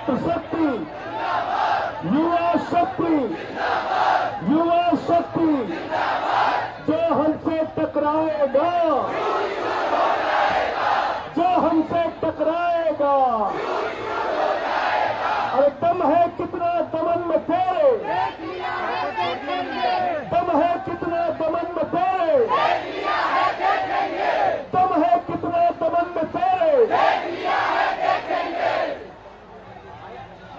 छात्र शक्ति, युवा शक्ति, युवा शक्ति जो हमसे टकराएगा, जो हमसे टकराएगा, अरे दम है कितना दमन में तेरे, दम है कितना दमन में तेरे, दम है कितना दमन में तेरे।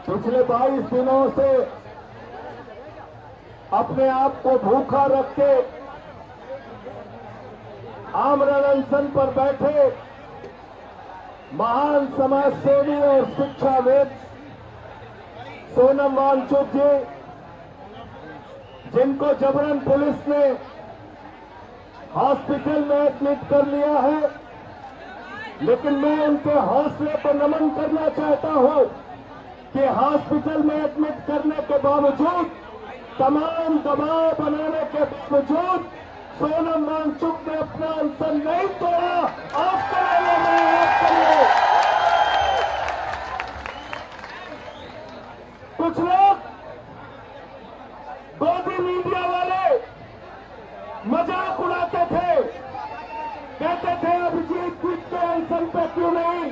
पिछले 22 दिनों से अपने आप को भूखा रख के आमरण अनशन पर बैठे महान समाज सेवी और शिक्षाविद सोनम वांगचुक जी, जिनको जबरन पुलिस ने हॉस्पिटल में एडमिट कर लिया है, लेकिन मैं उनके हौसले पर नमन करना चाहता हूं कि हॉस्पिटल में एडमिट करने के बावजूद, तमाम दबाव बनाने के बावजूद सोनम वांगचुक ने अपना अनशन नहीं तोड़ा। आपके लिए मैं आपके लिए कुछ लोग गोदी मीडिया वाले मजाक उड़ाते थे, कहते थे अभिजीत दीप के अनशन पे क्यों नहीं,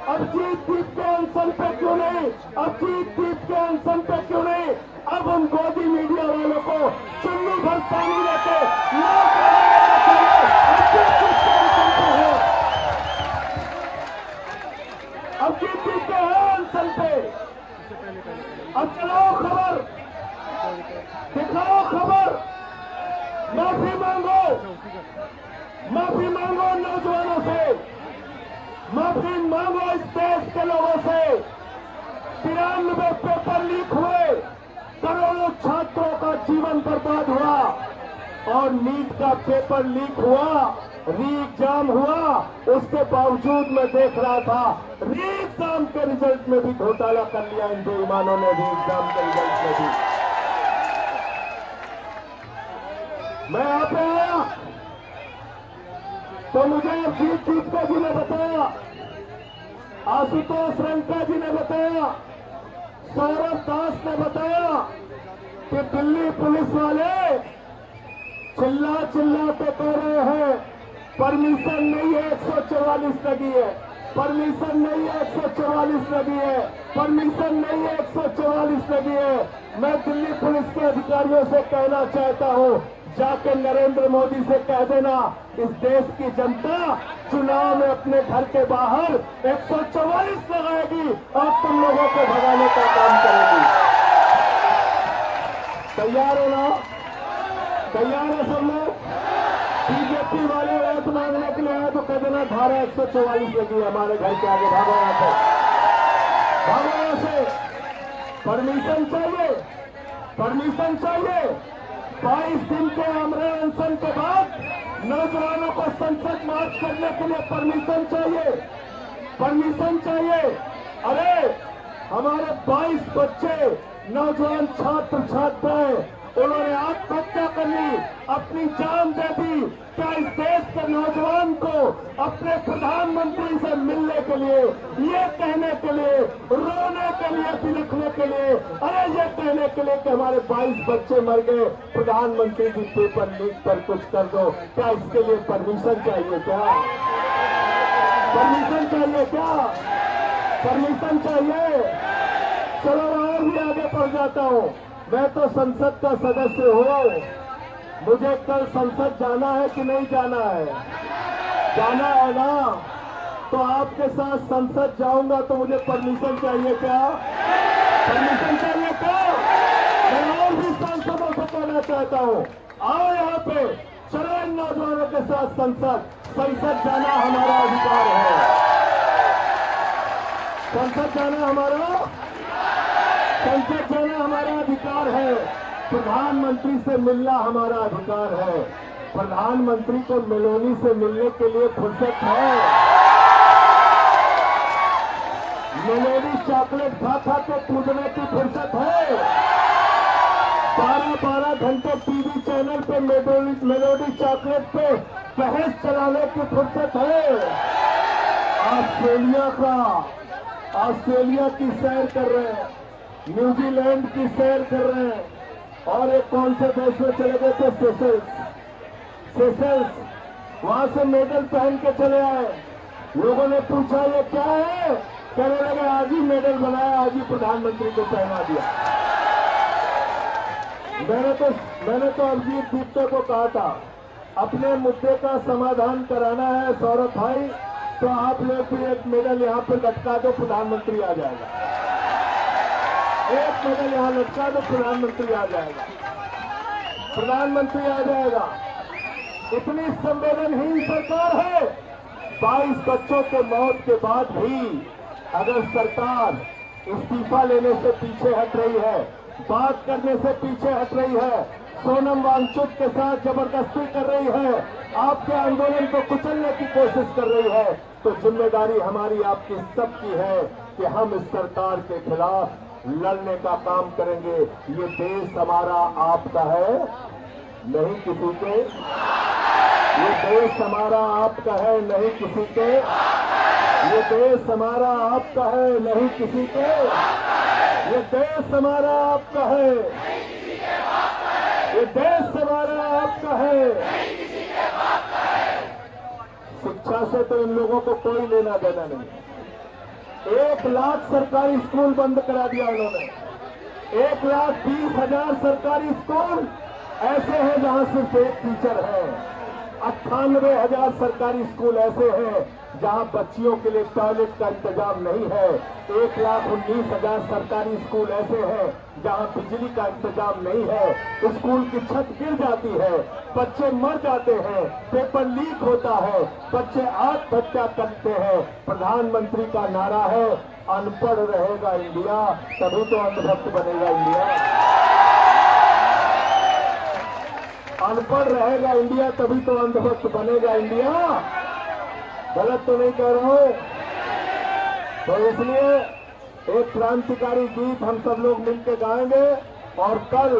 अभिजीत दीप के अनशन पे क्यों नहीं, अभिजीत दीप के अनशन पे क्यों नहीं। अब हम गोदी मीडिया वालों को चुन्नी भर पानी लेके अभिजीत दीप के अनशन पे। अब चलाओ खबर, दिखाओ खबर, माफी मांगो, माफी मांगो नौजवानों से, माफी मांगो इस देश के लोगों से। 93 पेपर लीक हुए, करोड़ों छात्रों का जीवन बर्बाद हुआ, और नीट का पेपर लीक हुआ, री एग्जाम हुआ, उसके बावजूद मैं देख रहा था री एग्जाम के रिजल्ट में भी घोटाला कर लिया इन बेईमानों ने, री एग्जाम के रिजल्ट में भी। मैं यहाँ पे आया तो मुझे अभिजीत दीपका जी ने बताया, आशुतोष रंका जी ने बताया, सौरभ दास ने बताया कि दिल्ली पुलिस वाले चिल्ला चिल्ला के कह रहे हैं परमिशन नहीं है, 144 लगी है, परमिशन नहीं है, 144 लगी है, परमिशन नहीं है, 144 लगी है। मैं दिल्ली पुलिस के अधिकारियों से कहना चाहता हूं, जाके नरेंद्र मोदी से कह देना, इस देश की जनता चुनाव में अपने घर के बाहर 144 लगाएगी और तुम लोगों को भगाने का काम करेगी। तैयार हो ना? तैयार है सब लोग? बीजेपी वाले वोट मांगने के लिए आए तो कह देना धारा 144 लगी है हमारे घर के आगे, भागो यहाँ से, भागो यहाँ से। परमिशन चाहिए, परमिशन चाहिए। 22 दिन के आमरण अनशन के बाद नौजवानों को संसद मार्च करने के लिए परमिशन चाहिए, परमिशन चाहिए। अरे हमारे 22 बच्चे, नौजवान छात्र छात्राएं, उन्होंने आत्महत्या कर ली, अपनी जान दे दी। क्या इस देश के नौजवान को अपने प्रधानमंत्री से मिलने के लिए, ये कहने के लिए, रोने के लिए, बिलखने के लिए, अरे ये कहने के लिए कि हमारे 22 बच्चे मर गए, प्रधानमंत्री जी पेपर लीक पर कुछ कर दो, क्या इसके लिए परमिशन चाहिए? क्या परमिशन चाहिए? क्या परमिशन चाहिए? चलो और भी आगे बढ़ जाता हूँ। मैं तो संसद का सदस्य हूँ, मुझे कल संसद जाना है कि नहीं जाना है? जाना है ना? तो आपके साथ संसद जाऊंगा तो मुझे परमिशन चाहिए क्या? परमिशन चाहिए क्या? मैं और भी सांसदों से कहना चाहता हूँ, आओ यहाँ पे, चलो इन नौजवानों के साथ संसद जाना हमारा अधिकार है, संसद जाना हमारा अधिकार है। प्रधानमंत्री से मिलना हमारा अधिकार है। प्रधानमंत्री को मेलोनी से मिलने के लिए फुर्सत है? मेलोनी चॉकलेट खा के कूदने की फुर्सत है? 12-12 घंटे टीवी चैनल पे मेलोडी चॉकलेट पे बहस चलाने की फुर्सत है? ऑस्ट्रेलिया की सैर कर रहे हैं, न्यूजीलैंड की सैर कर रहे हैं, और एक कौन से देश में चले गए थे, सेशल्स, वहां से मेडल पहन के चले आए। लोगों ने पूछा ये क्या है, कहने लगे आज ही मेडल बनाया, आज ही प्रधानमंत्री को पहना दिया। मैंने तो अभिजीत गुप्ता को कहा था, अपने मुद्दे का समाधान कराना है सौरभ भाई, तो आप लोग भी एक मेडल यहाँ पे लटका दो, प्रधानमंत्री आ जाएगा। एक मेडल यहाँ लटका दो, प्रधानमंत्री आ जाएगा, प्रधानमंत्री आ जाएगा। इतनी संवेदनहीन सरकार है। 22 बच्चों के मौत के बाद भी अगर सरकार इस्तीफा लेने से पीछे हट रही है, बात करने से पीछे हट रही है, सोनम वांगचुक के साथ जबरदस्ती कर रही है, आपके आंदोलन को कुचलने की कोशिश कर रही है, तो जिम्मेदारी हमारी आपकी सबकी है कि हम इस सरकार के खिलाफ लड़ने का काम करेंगे। ये देश हमारा आपका है, नहीं किसी के। ये देश हमारा आपका है, नहीं किसी के। ये देश हमारा आपका है, नहीं किसी के। ये देश हमारा आपका है, ये देश हमारा आपका है। शिक्षा से तो इन लोगों को कोई लेना देना नहीं। 1 लाख सरकारी स्कूल बंद करा दिया उन्होंने। 1,20,000 सरकारी स्कूल ऐसे हैं जहां सिर्फ एक टीचर है। 98,000 सरकारी स्कूल ऐसे हैं जहां बच्चियों के लिए टॉयलेट का इंतजाम नहीं है। 1,19,000 सरकारी स्कूल ऐसे हैं जहां बिजली का इंतजाम नहीं है। स्कूल की छत गिर जाती है, बच्चे मर जाते हैं, पेपर लीक होता है, बच्चे आत्महत्या करते हैं। प्रधानमंत्री का नारा है, अनपढ़ रहेगा इंडिया, तभी तो अंधभक्त बनेगा इंडिया। अनपढ़ रहेगा इंडिया, तभी तो अंधभक्त बनेगा इंडिया। गलत तो नहीं कह रहा हूं। तो इसलिए एक क्रांतिकारी गीत हम सब लोग मिलकर गाएंगे और कल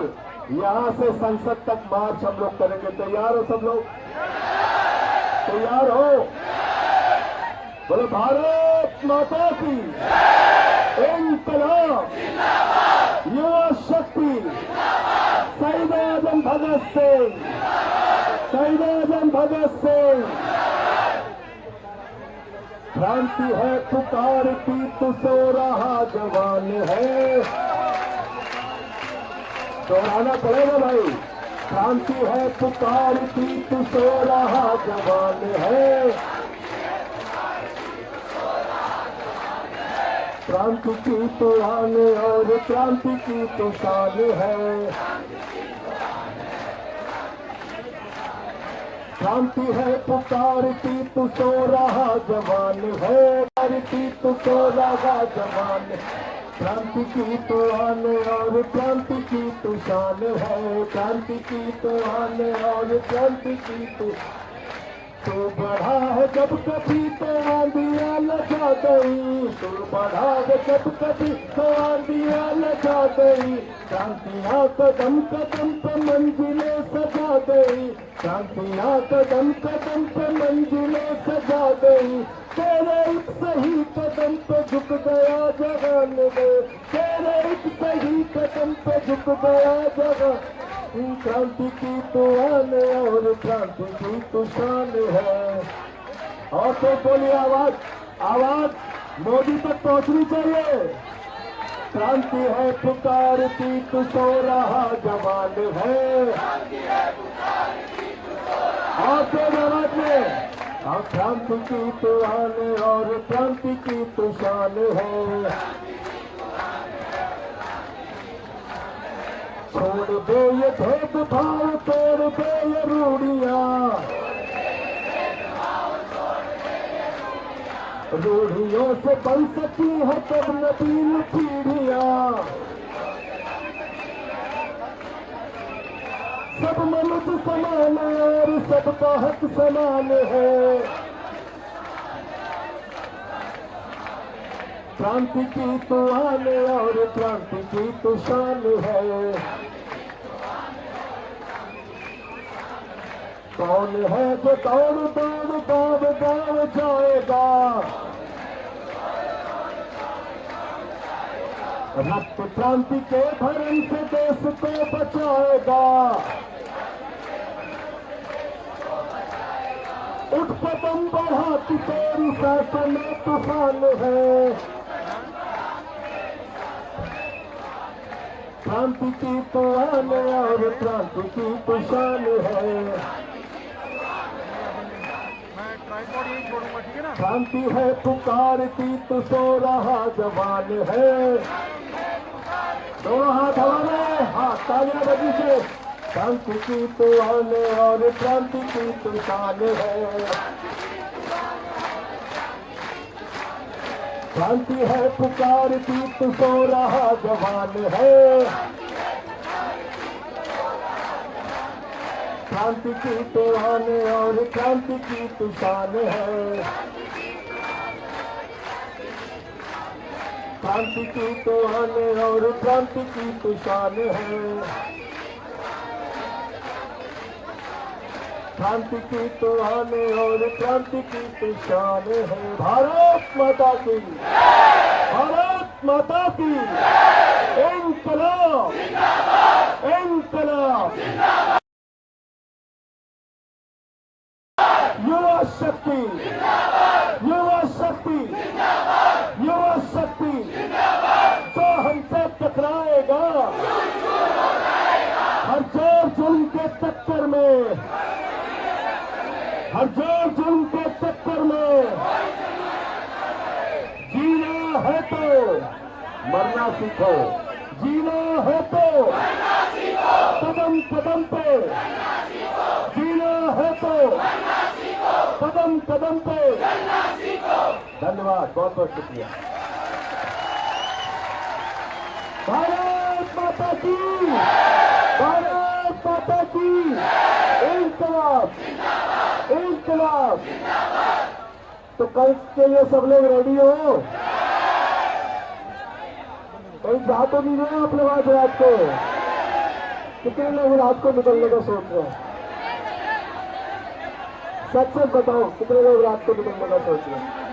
यहां से संसद तक मार्च हम लोग करेंगे। तैयार हो सब लोग? तैयार हो? बोले भारत माता की इंकलाब, युवा शक्ति, शहीद आजम भगत सिंह, शहीद आजम भगत सिंह। क्रांति है पुकारती तो सो रहा जवान है। दोहराना पड़ेगा भाई। क्रांति है पुकारती तो सो रहा जवान है। क्रांति की तो आन और क्रांति की तो शान है। क्रांति है पुकारती तो सो रहा जवान है। पुकारती तो सो रहा जवान। क्रांति की तो आन और क्रांति की तो शान है। क्रांति की तो आन और क्रांति की तो बढ़ा है जब कभी तो आंधियां लगा गई। तो बढ़ा है जब कभी तो आंधियां लगा गई। क्रांतियां कदम कदम पे मंजिलें सजा गई। क्रांतियां कदम कदम पे मंजिलें सजा गई। तेरे एक सही कदम पे झुक गया जहान में। तेरे एक सही कदम पे झुक गया जहान। क्रांति की तो आन और क्रांति की तो शान है। और तो बोलिए, आवाज आवाज मोदी तक पहुंचनी चाहिए। क्रांति है पुकारती तो सो रहा जवान है। और तो आवाज में क्रांति की तो आन और क्रांति की तो शान है। छोड़ दे ये भेदभाव, तोड़ दे ये रूढ़ियां। रूढ़ियों से बन सकी है तब नवीन पीढ़ियां। सब मनुष्य समान और सबका हक समान है। क्रांति की तो आन और क्रांति की तो शान है। कौन है जो दौड़ दौड़ गाँव गाँव जाएगा। रक्त क्रांति के धर्म से देश को बचाएगा। उठ कदम बढ़ा कि तेरी शासन में तूफान है। क्रांति की तो आन और क्रांति की तो शान है। क्रांति है पुकारती तो सो रहा जवान है। दोनों हाथ हवा में, हाथ तालियां बजी से। क्रांति की तो आन और क्रांति की तो शान है। क्रांति है पुकारती तो सो रहा जवान है। क्रांति की तो आन और क्रांति की तो शान है। क्रांति की तो आन और क्रांति की तो शान है। क्रांति की तो आने और क्रांति की तो शान है। भारत माता की, भारत माता की। इंकलाब, इंकलाब। युवा शक्ति, युवा शक्ति, युवा शक्ति। जो हमसे टकराएगा हर जोर जुल्म के चक्कर में, हर जोर जुल्म के चक्कर में, जीना है तो मरना सीखो। जीना है तो कदम कदम पे, जीना है तो कदम कदम पे। धन्यवाद, बहुत बहुत शुक्रिया। भारत माता की, भारत माता की। इंकलाब, इंकलाब। तो कल के लिए सब लोग रेडी हो? कहीं जा तो नहीं रहे आप लोग आज रात को? कितने लोग रात को निकलने का सोच रहे हैं? सच सच बताओ, कितने लोग रात को निकलने का सोच रहे हैं?